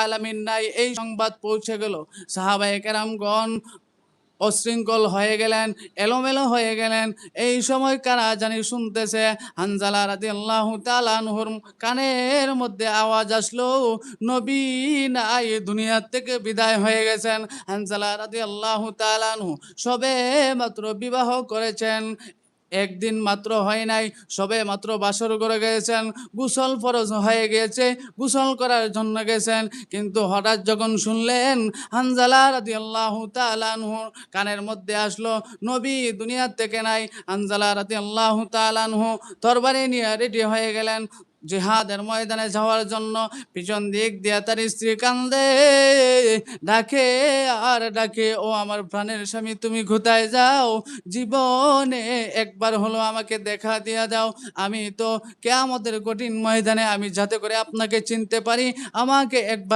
আলামিন নাই, এই সংবাদ পৌঁছে গেল। সাহাবায়ে কেরামগণ অশৃঙ্খল হয়ে গেলেন, এলোমেলো হয়ে গেলেন। এই সময় কারা জানি শুনতেছে, হানজালা রাদিয়াল্লাহু তাআলা আনহুর কানের মধ্যে আওয়াজ আসলো, নবী নাই, দুনিয়া থেকে বিদায় হয়ে গেছেন। হানজালা রাদিয়াল্লাহু তাআলা আনহু সবে মাত্র বিবাহ করেছেন, একদিন মাত্র হয় নাই, সবে মাত্র বাসর করে গেছেন, গোসল ফরজ হয়ে গিয়েছে, গোসল করার জন্য গেছেন। কিন্তু হঠাৎ যখন শুনলেন হানজালা রাদিয়াল্লাহু তাআলা আনহু কানের মধ্যে আসলো, নবী দুনিয়ার থেকে নাই, হানজালা রাদিয়াল্লাহু তাআলা আনহু তরবারি নিয়ে রেডি হয়ে গেলেন জিহাদের ময়দানে যাওয়ার জন্য। পিছন দিক দিয়ে তার স্ত্রী কান্দে, ডাকে আর ডাকে, ও আমার প্রাণের স্বামী, তুমি কোথায় যাও? জীবনে একবার হলো আমাকে দেখা দিয়া দাও, আমি তো কিয়ামতের কঠিন ময়দানে আমি যাতে করে আপনাকে চিনতে পারি, আমাকে একবার